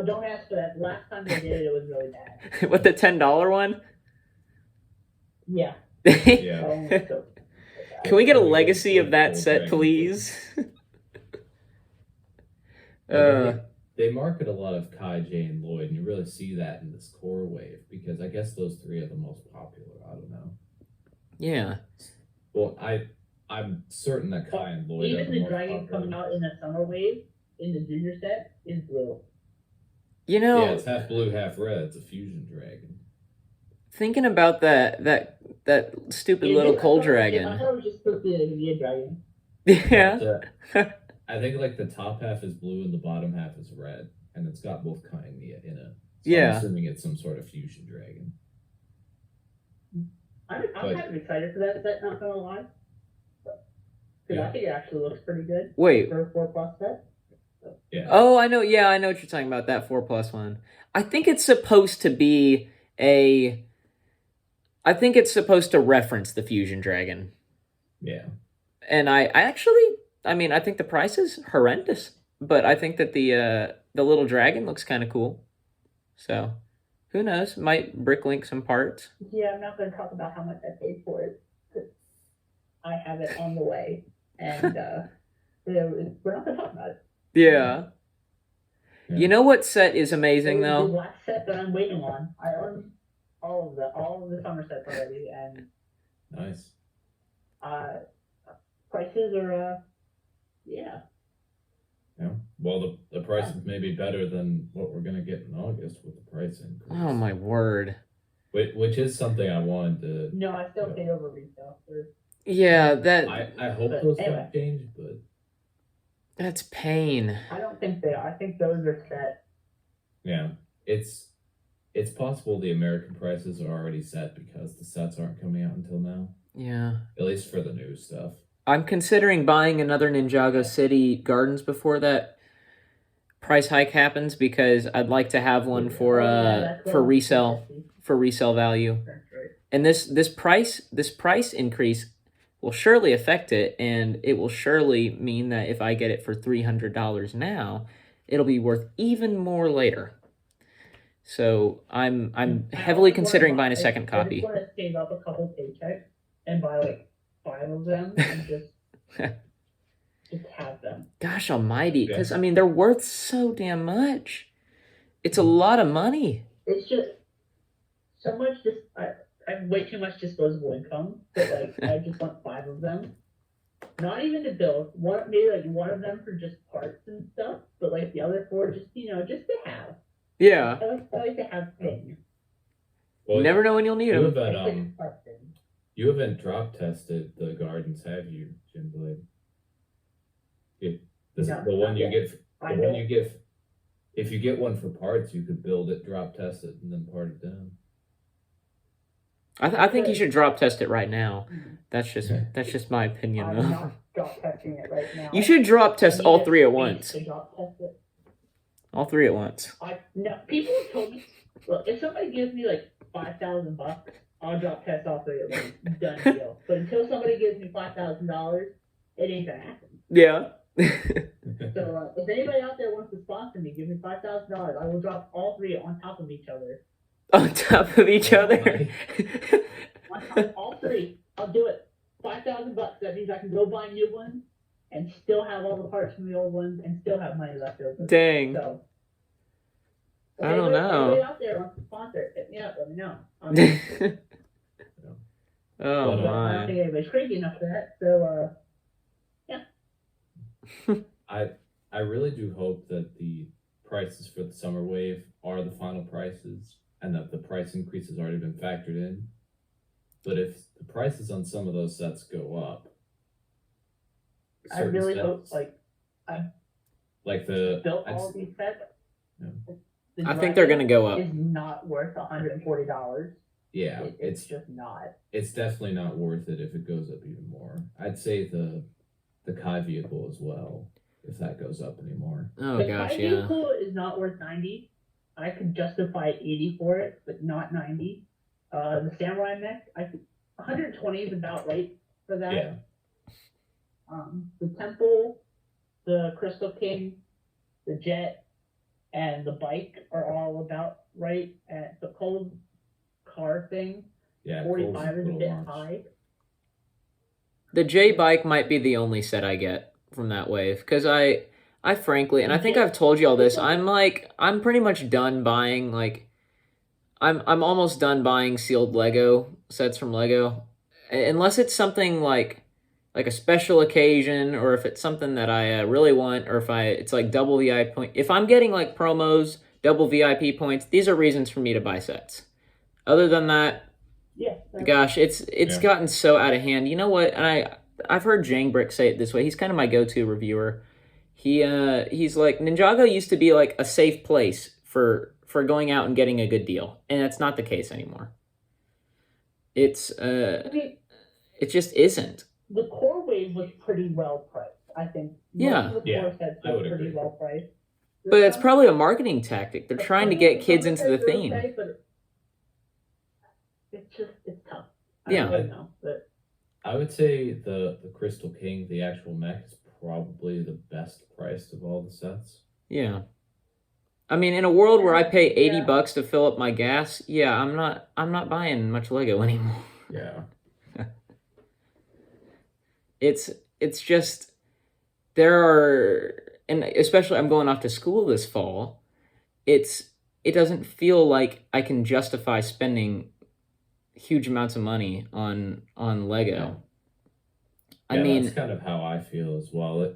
don't ask for that. Last time they did it, it was really bad. What, the $10 one? Yeah. Yeah. So, Can we get a Can we get legacy of that coal set, dragon, please? They market a lot of Kai, Jay, and Lloyd, and you really see that in this core wave because I guess those three are the most popular. I don't know. Yeah. Well, I'm certain that Kai and Lloyd are even the the most dragon popular. coming out in the summer wave in the junior set is blue. You know, Yeah, it's half blue, half red. It's a fusion dragon. thinking about that stupid little coal dragon. I thought it was just supposed to be a dragon. Yeah. I think like the top half is blue and the bottom half is red, and it's got both Kai and Mia in it. So Yeah. I'm assuming it's some sort of fusion dragon. I'm kind of excited for that set, not gonna lie. Because I think it actually looks pretty good. Wait. For a 4+ set. Yeah. Oh, I know. Yeah, I know what you're talking about. That 4+ one. I think it's supposed to be I think it's supposed to reference the fusion dragon. Yeah. And I mean, I think the price is horrendous, but I think that the little dragon looks kind of cool. So, who knows? Might bricklink some parts. Yeah, I'm not going to talk about how much I paid for it. Cause I have it on the way, and we're not going to talk about it. Yeah. Yeah. You know what set is amazing The though? last set that I'm waiting on, I own all of the summer sets already, and Nice. prices are yeah. Yeah. Well, the prices may be better than what we're gonna get in August with the price increase. Oh my word. Which is something I wanted to. No, I still pay over retail. Yeah, that I hope those don't change, but that's pain. I don't think they are. I think those are set. yeah, it's possible the American prices are already set because the sets aren't coming out until now. Yeah. At least for the new stuff. I'm considering buying another Ninjago City Gardens before that price hike happens because I'd like to have one for resale value. That's right. And this price increase will surely affect it, and it will surely mean that if I get it for $300 now, it'll be worth even more later. So I'm heavily considering buying a second copy. I just want to save up a couple paychecks and buy like 5 of them and just have them. Gosh almighty, because I mean they're worth so damn much. It's a lot of money. It's just so much. I have way too much disposable income that like I just want 5 of them. Not even to build. Maybe like one of them for just parts and stuff, but like the other 4 just just to have. Yeah. I like to have things. Well, You never know when you'll need them. You haven't drop tested the gardens, have you, Djinnblade? The one you get. The one you get. If you get one for parts, you could build it, drop test it, and then part it down. I think you should drop test it right now. That's just my opinion, I'm though. not drop testing it right now. You should drop test all 3 at once. To drop test it. All 3 at once. No, people have told me, look, if somebody gives me like $5,000, I'll drop test all 3 at once. Done deal. But until somebody gives me $5,000, it ain't gonna happen. Yeah. So if anybody out there wants to sponsor me, give me $5,000. I will drop all 3 on top of each other. On top of each other. All 3. I'll do it. $5,000. That means I can go buy new ones and still have all the parts from the old ones and still have money left over. Dang. So, I don't know. Anybody out there wants to sponsor it, hit me up. Let me know. Oh I don't my. think anybody's crazy enough for that. So I really do hope that the prices for the summer wave are the final prices and that the price increase has already been factored in. But if the prices on some of those sets go up, I really sets, hope like the built all these sets. Yeah. I think they're gonna go up. Is not worth $140. Yeah, it's just not. It's definitely not worth it if it goes up even more. I'd say the Kai vehicle as well, if that goes up anymore. Oh the gosh, Kai yeah. vehicle is not worth $90. I could justify $80 for it, but not $90. The samurai mech, I think 120 is about right for that. Yeah. The temple, the Crystal King, the jet, and the bike are all about right. At the cold car thing, Yeah. 45 is a bit much. high. The J bike might be the only set I get from that wave, because I frankly, and I think I've told you all this, I'm pretty much done buying, like, I'm almost done buying sealed Lego sets from Lego, unless it's something like a special occasion, or if it's something that I really want, or if it's like double VIP point. If I'm getting like promos, double VIP points, these are reasons for me to buy sets. Other than that, Yeah. gosh, it's gotten so out of hand. You know what? And I've heard Zbricks say it this way. He's kind of my go-to reviewer. He's like, Ninjago used to be like a safe place for going out and getting a good deal, and that's not the case anymore. It's I mean, it just isn't. the core wave was pretty well priced. I think Yeah. most of the core sets I were would pretty agree. well priced. But it's probably a marketing tactic. They're trying to get kids into the theme. Okay, but it's tough. Yeah. I don't know, but I would say the Crystal King, the actual mech, is probably the best priced of all the sets. Yeah. I mean, in a world where I pay Yeah. $80 to fill up my gas, yeah, I'm not buying much Lego anymore. Yeah. It's just there are, and especially I'm going off to school this fall. It doesn't feel like I can justify spending huge amounts of money on Lego. I mean, that's kind of how I feel as well.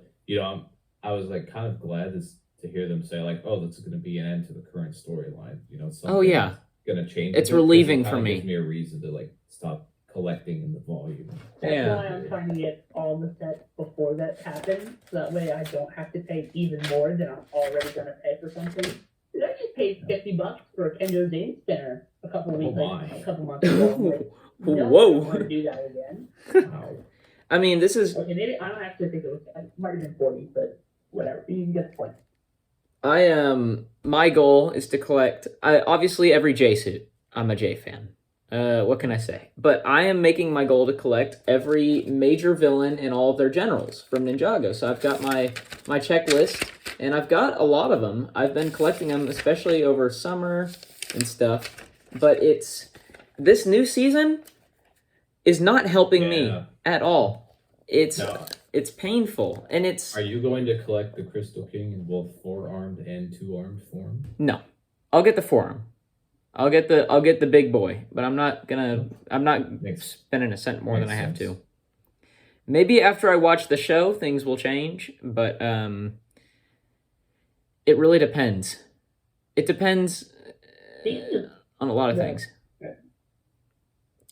I was like kind of glad to hear them say like, oh, that's going to be an end to the current storyline. Oh, yeah. Going to change. It's a bit, 'cause relieving it for kinda me. Gives me a reason to like stop collecting in the volume. that's Yeah. why I'm trying to get all the sets before that happens. So that way I don't have to pay even more than I'm already going to pay for something. 'Cause I just paid $50 for a TitaniumJay spinner a couple months ago. I'm like, no, I Whoa. don't want to do that again. Wow. I mean, this is Okay, maybe I don't actually think it might have been 40, but whatever. You can get the point. my goal is to collect obviously every J suit. I'm a J fan. What can I say? But I am making my goal to collect every major villain and all of their generals from Ninjago. So I've got my checklist, and I've got a lot of them. I've been collecting them, especially over summer and stuff. But this new season is not helping me at all. It's painful, and it's. Are you going to collect the Crystal King in both 4-armed and 2-armed form? No, I'll get the forearm. I'll get the big boy, but I'm not spending a cent more than I have to. Maybe after I watch the show, things will change, but it really depends. It depends on a lot of things. Yeah.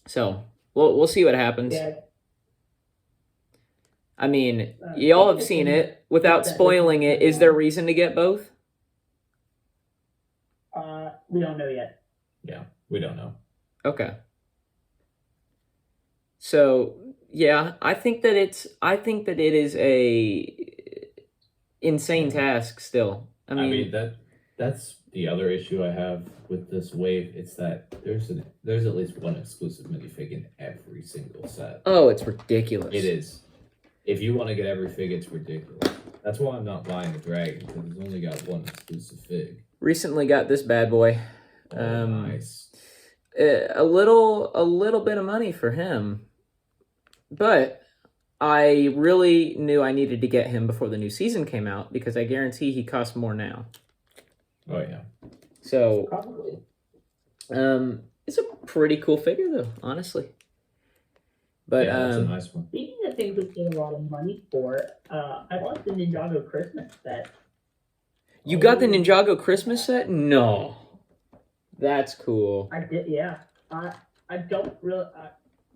So we'll see what happens. Yeah. I mean, y'all have seen it. Without spoiling it, is there reason to get both? We don't know yet. Yeah, we don't know. Okay. So yeah, I think that it is a insane task still. I mean that's the other issue I have with this wave. It's that there's at least one exclusive minifig in every single set. oh, it's ridiculous. It is. If you want to get every fig, it's ridiculous. That's why I'm not buying a dragon, because it's only got one exclusive fig. Recently got this bad boy. Nice. A little bit of money for him, but I really knew I needed to get him before the new season came out, because I guarantee he costs more now. Oh yeah. So Probably. it's a pretty cool figure though, honestly. But yeah, that's a nice one. Speaking of things we paid a lot of money for, I bought the Ninjago Christmas set. you got the Ninjago Christmas set? No. That's cool. I did, yeah. I don't really.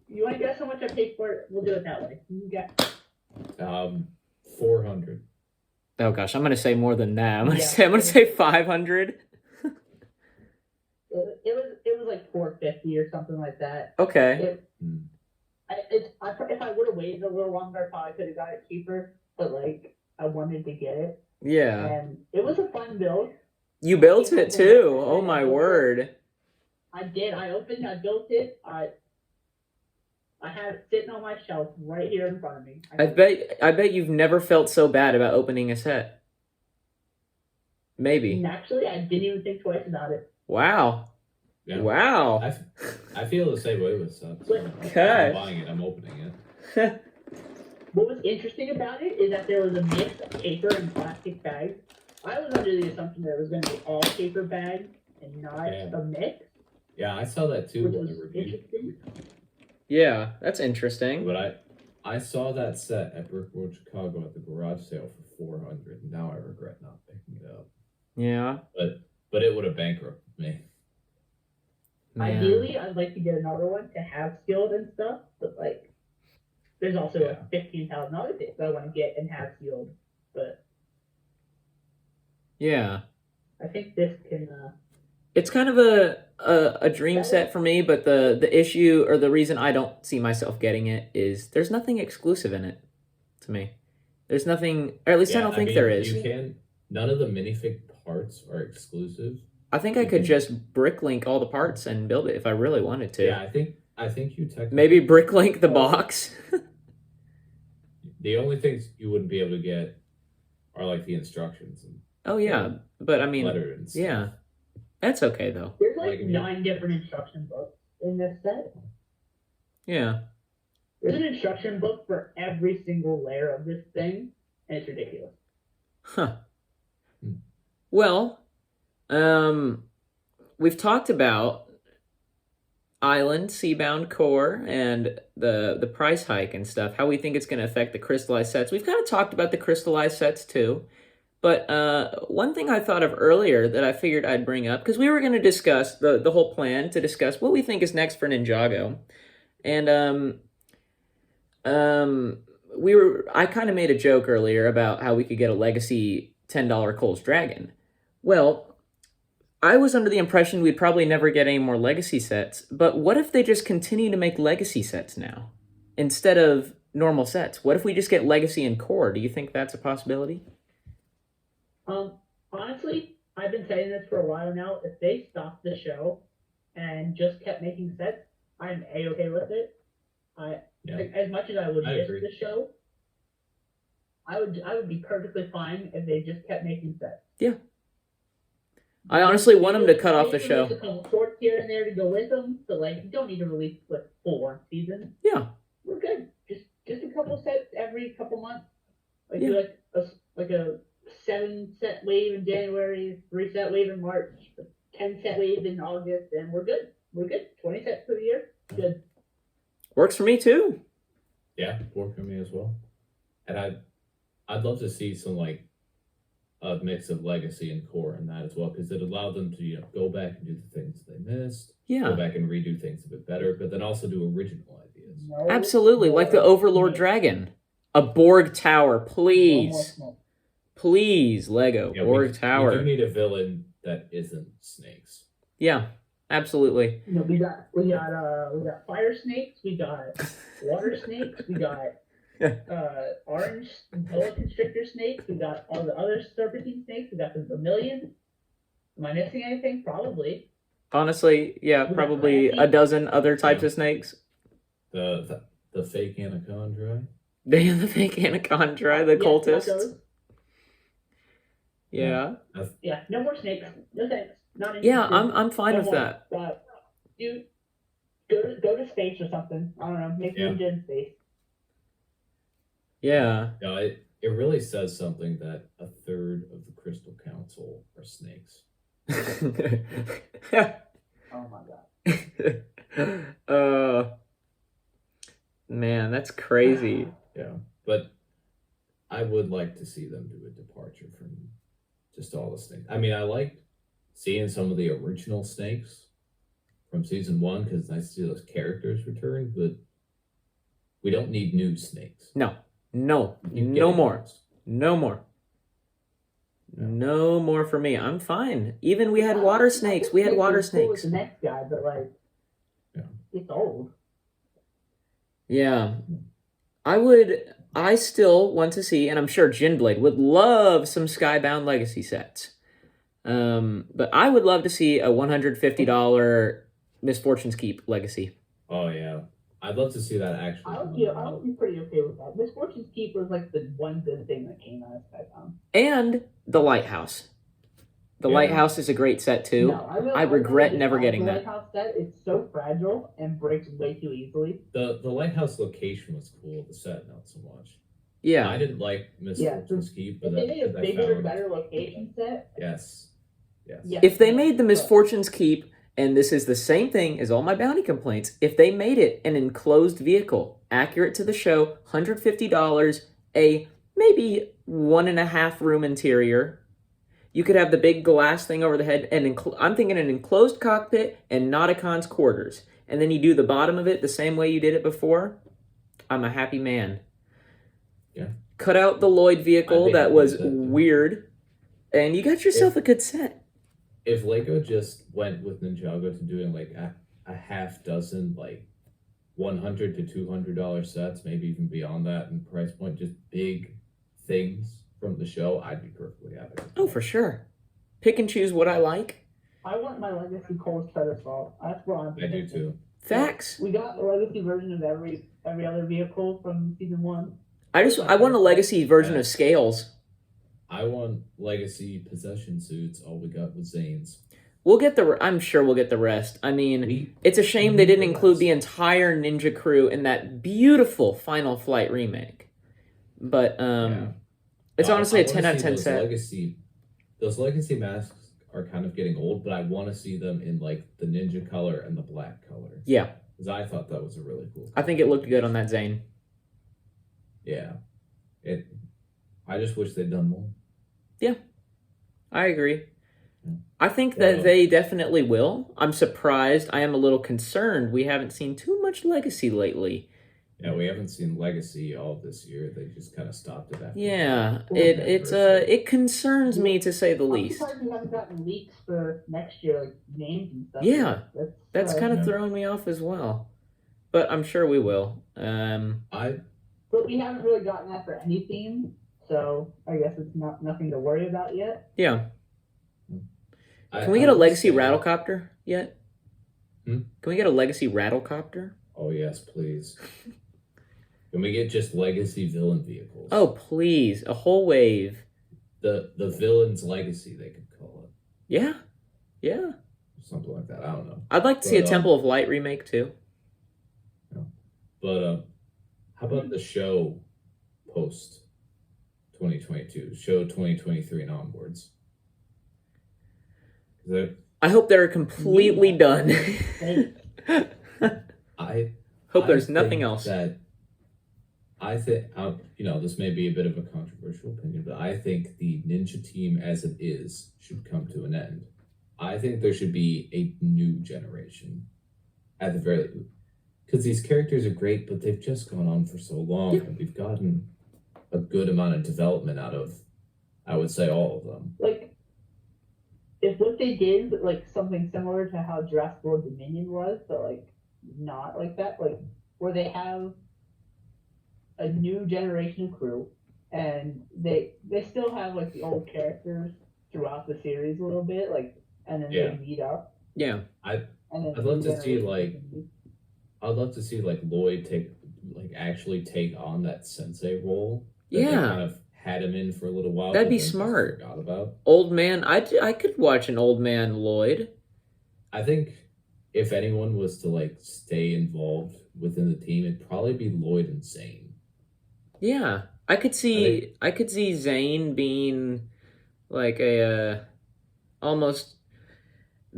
You want to guess how much I paid for it? We'll do it that way. You get 400. Oh gosh, I'm gonna say more than that. I'm gonna Yeah. say 500. it was like $450 or something like that. Okay. If I would have waited a little longer, I probably could have got it cheaper. But like, I wanted to get it, Yeah. and it was a fun build. You built it too. Oh my word. I did. I opened. I built it. I have it sitting on my shelf right here in front of me. I bet you've never felt so bad about opening a set. Maybe. Actually, I didn't even think twice about it. Wow. Yeah. Wow. I feel the same way with subs. Okay. I'm buying it. I'm opening it. What was interesting about it is that there was a mix of paper and plastic bags. I was under the assumption that it was going to be all paper bags and not a mix. Yeah, I saw that too. Which was interesting. Yeah, that's interesting. But I saw that set at Brickworld Chicago at the garage sale for $400, and now I regret not picking it up. Yeah. But it would have bankrupted me. Man. Ideally, I'd like to get another one to have sealed and stuff, but like, there's also like 15,000 other things I want to get and have sealed. But yeah, I think this can. It's kind of a dream set for me, but the issue or the reason I don't see myself getting it is there's nothing exclusive in it to me. There's nothing, or at least I don't think there is. None of the minifig parts are exclusive. I think I could just bricklink all the parts and build it if I really wanted to. Yeah, I think you technically maybe bricklink the box. The only things you wouldn't be able to get are like the instructions. Oh yeah, but I mean, lettered and stuff. Yeah, that's okay though. There's like 9 different instruction books in this set. Yeah. There's an instruction book for every single layer of this thing, and it's ridiculous. Huh. Well, we've talked about Island, Seabound Core, and the price hike and stuff, how we think it's going to affect the crystallized sets. We've kind of talked about the crystallized sets too. But one thing I thought of earlier that I figured I'd bring up, because we were going to discuss the whole plan to discuss what we think is next for Ninjago. And I kind of made a joke earlier about how we could get a legacy $10 Cole's Dragon. Well, I was under the impression we'd probably never get any more legacy sets, but what if they just continue to make legacy sets now instead of normal sets? What if we just get legacy and core? Do you think that's a possibility? Honestly, I've been saying this for a while now. If they stopped the show and just kept making sets, I'm A-okay with it. As much as I would miss the show, I would be perfectly fine if they just kept making sets. Yeah. I honestly want them to cut off the show. A couple shorts here and there to go with them, but like you don't need to release like full one season. Yeah. We're good. Just a couple sets every couple months. Like yeah. do like a 7-set wave in January, 3-set wave in March, 10-set wave in August, and we're good. We're good. 20 sets for the year. Good. Works for me too. Yeah, works for me as well. And I'd love to see some like a mix of legacy and core in that as well, because it allowed them to go back and do the things they missed. Yeah. Go back and redo things a bit better, but then also do original ideas. Absolutely, like the Overlord Dragon, a Borg Tower, please. Please, Lego, Borg Tower. We do need a villain that isn't snakes. Yeah, absolutely. We got fire snakes, we got water snakes, we got orange boa constrictor snakes, we got all the other serpentine snakes, we got the vermilion. Am I missing anything? Probably. Honestly, yeah, probably a dozen other types of snakes. The fake anaconda. The fake anaconda, the cultists. Yeah. Yeah, no more snakes. No thanks. Not interested. Yeah, I'm fine with that. Dude, go to space or something. I don't know. Make Ninja in space. Yeah. No, it really says something that a third of the Crystal Council are snakes. Oh my god. Man, that's crazy. Yeah, but I would like to see them do a departure from just all the snakes. I mean, I liked seeing some of the original snakes from season 1 because it's nice to see those characters return, but we don't need new snakes. No more. No more. No more for me. I'm fine. Even we had water snakes. We had water snakes. The next guy, but like, it's old. Yeah. I still want to see, and I'm sure Djinnblade would love some Skybound Legacy sets. But I would love to see a $150 Misfortune's Keep Legacy. Oh yeah, I'd love to see that actually. I would be pretty okay with that. Misfortune's Keep was like the one good thing that came out of Skybound. And The Lighthouse. The Lighthouse is a great set too. No, I regret never getting that. The Lighthouse set, it's so fragile and breaks way too easily. The Lighthouse location was cool. The set, not so much. Yeah. I didn't like Misfortune's Keep, but if they made a bigger, better location set. Yes. If they made the Misfortune's Keep, and this is the same thing as all my bounty complaints, if they made it an enclosed vehicle, accurate to the show, $150, a maybe 1.5 room interior, you could have the big glass thing over the head, and I'm thinking an enclosed cockpit and Nauticons quarters. And then you do the bottom of it the same way you did it before. I'm a happy man. Yeah. Cut out the Lloyd vehicle that was weird, and you got yourself a good set. If Lego just went with Ninjago to doing like a half dozen like $100 to $200 sets, maybe even beyond that in price point, just big things from the show, I'd be perfectly happy. Oh, for sure. Pick and choose what I like. I want my Legacy Cole's Pedestal. That's what I'm thinking. I do too. Facts. We got a Legacy version of every other vehicle from season 1. I want a Legacy version of Scales. I want Legacy possession suits. All we got was Zane's. I'm sure we'll get the rest. I mean, it's a shame they didn't include the entire Ninja crew in that beautiful Final Flight remake. But it's honestly a 10 out of 10 set. Those Legacy masks are kind of getting old, but I want to see them in like the ninja color and the black color. Yeah. Because I thought that was a really cool color. I think it looked good on that Zane. Yeah. I just wish they'd done more. Yeah. I agree. I think that they definitely will. I'm surprised. I am a little concerned. We haven't seen too much Legacy lately. Yeah, we haven't seen Legacy all this year. They just kind of stopped it after. Yeah, it concerns me to say the least. I'm surprised we haven't gotten leaks for next year, like names and stuff. Yeah, that's kind of throwing me off as well. But I'm sure we will. But we haven't really gotten that for any theme, so I guess it's nothing to worry about yet. Yeah. Can we get a Legacy Rattlecopter yet? Can we get a Legacy Rattlecopter? Oh, yes, please. Can we get just Legacy villain vehicles? Oh, please. A whole wave. The villain's legacy, they could call it. Yeah. Yeah. Something like that. I don't know. I'd like to see a Temple of Light remake, too. Yeah. But how about the show post 2022? Show 2023 and onwards? I hope they're completely done. I hope there's nothing else. I think, this may be a bit of a controversial opinion, but I think the Ninja team as it is should come to an end. I think there should be a new generation at the very least. Because these characters are great, but they've just gone on for so long, and we've gotten a good amount of development out of, I would say, all of them. Like, if what they did, like, something similar to how Jurassic World Dominion was, but, like, not like that, like, where they have a new generation crew, and they still have, like, the old characters throughout the series a little bit, like, and then they meet up. Yeah. I'd love to see, like, Lloyd actually take on that sensei role. They kind of had him in for a little while. That'd be smart. Forgot about. Old man, I could watch an old man Lloyd. I think if anyone was to like stay involved within the team, it'd probably be Lloyd and Zane. Yeah, I could see Zane being like almost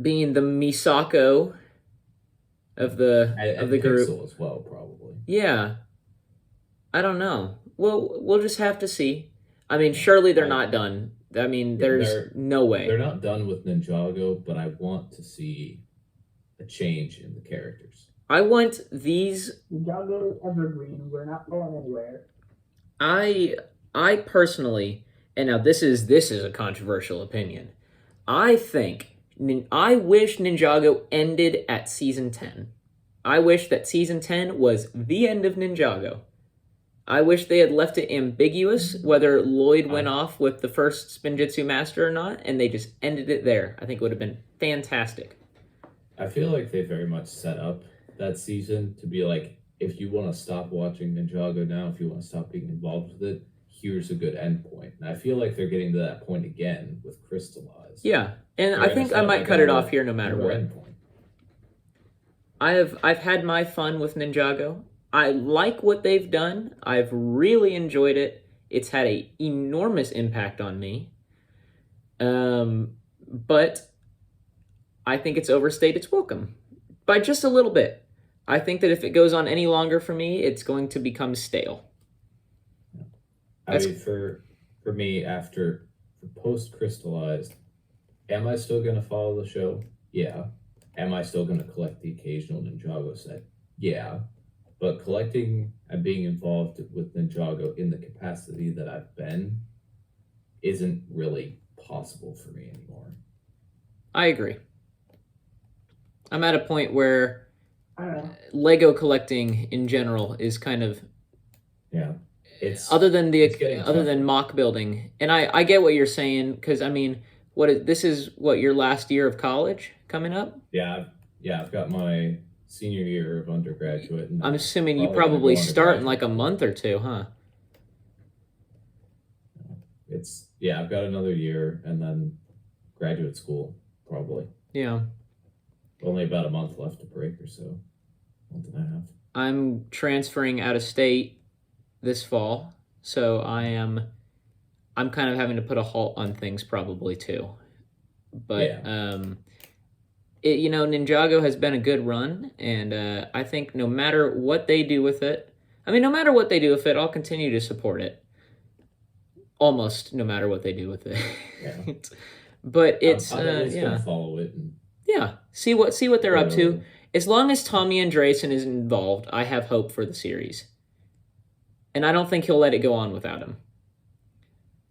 being the Misako of the group Pixel as well, probably. Yeah, I don't know. We'll just have to see. I mean, surely they're not done. I mean, there's no way. They're not done with Ninjago, but I want to see a change in the characters. I want these... Ninjago is evergreen. We're not going anywhere. I personally, and now this is a controversial opinion, I wish Ninjago ended at Season 10. I wish that Season 10 was the end of Ninjago. I wish they had left it ambiguous whether Lloyd went off with the first Spinjitzu Master or not, and they just ended it there. I think it would have been fantastic. I feel like they very much set up that season to be like, if you want to stop watching Ninjago now, if you want to stop being involved with it, here's a good endpoint. And I feel like they're getting to that point again with Crystallized. Yeah, and They're I gonna think I set might like cut it another- off here no matter another what. endpoint. I've had my fun with Ninjago. I like what they've done. I've really enjoyed it. It's had an enormous impact on me. But I think it's overstayed its welcome by just a little bit. I think that if it goes on any longer for me, it's going to become stale. I mean, for me, after post Crystallized, am I still going to follow the show? Yeah. Am I still going to collect the occasional Ninjago set? Yeah. But collecting and being involved with Ninjago in the capacity that I've been isn't really possible for me anymore. I agree. I'm at a point where I don't know. Lego collecting in general is kind of Yeah. It's other than getting tougher. mock building. And I get what you're saying, because I mean, this is what, your last year of college coming up? I've got my senior year of undergraduate. And I'm assuming you probably gonna probably go start in undergraduate. like a month or two, huh? I've got another year and then graduate school, probably. Yeah. Only about a month left to break or so. Month and a half. I'm transferring out of state this fall, so I'm kind of having to put a halt on things probably too. But Ninjago has been a good run, and I think no matter what they do with it, I'll continue to support it. Almost no matter what they do with it. Yeah. But it's I'm at least gonna follow it and see what they're up to. As long as Tommy Andresen is involved, I have hope for the series. And I don't think he'll let it go on without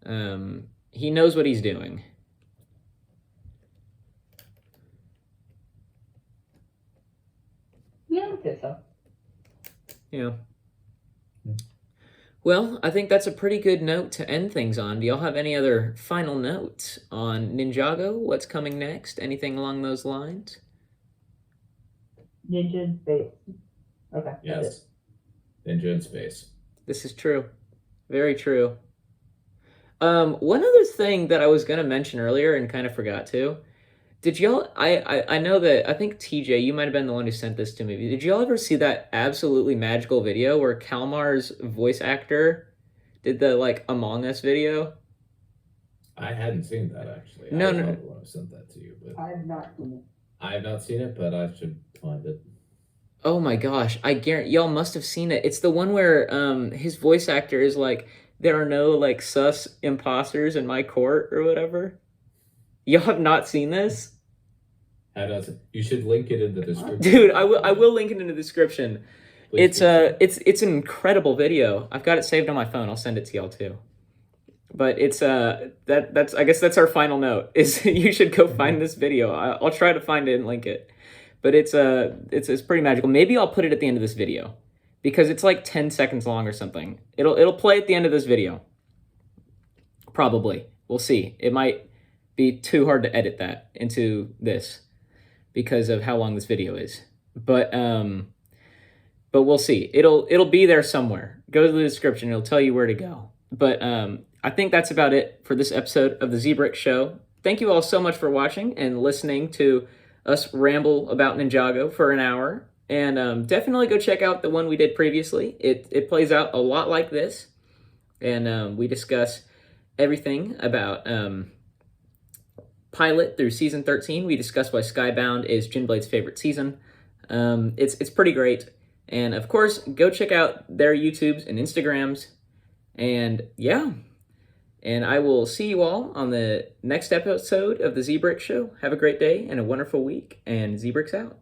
him. He knows what he's doing. Yeah, I think so. Yeah. Well, I think that's a pretty good note to end things on. Do y'all have any other final notes on Ninjago? What's coming next? Anything along those lines? Ninja in space. Okay. Yes. Ninja in space. This is true. Very true. One other thing that I was going to mention earlier and kind of forgot to. Did y'all, I know that, I think TJ, you might have been the one who sent this to me. Did y'all ever see that absolutely magical video where Kalmar's voice actor did the, like, Among Us video? I hadn't seen that, actually. No. I probably want to send that to you, but I have not seen it. I have not seen it, but I should find it. Oh my gosh, I guarantee y'all must have seen it. It's the one where his voice actor is like, there are no, like, sus imposters in my court or whatever. Y'all have not seen this? You should link it in the description. Dude, I will link it in the description. Please It's an incredible video. I've got it saved on my phone. I'll send it to y'all too. But it's that's I guess that's our final note, is you should go find this video. I'll try to find it and link it. But it's pretty magical. Maybe I'll put it at the end of this video, because it's like 10 seconds long or something. It'll play at the end of this video. Probably. We'll see. It might be too hard to edit that into this because of how long this video is. But we'll see. It'll be there somewhere. Go to the description. It'll tell you where to go. But I think that's about it for this episode of the Zbricks Show. Thank you all so much for watching and listening to us ramble about Ninjago for an hour. And definitely go check out the one we did previously. It plays out a lot like this. And we discuss everything about pilot through season 13. We discuss why Skybound is Djinnblade's favorite season. It's pretty great. And of course, go check out their YouTubes and Instagrams. And yeah. And I will see you all on the next episode of the Zbricks Show. Have a great day and a wonderful week. And Zbricks out.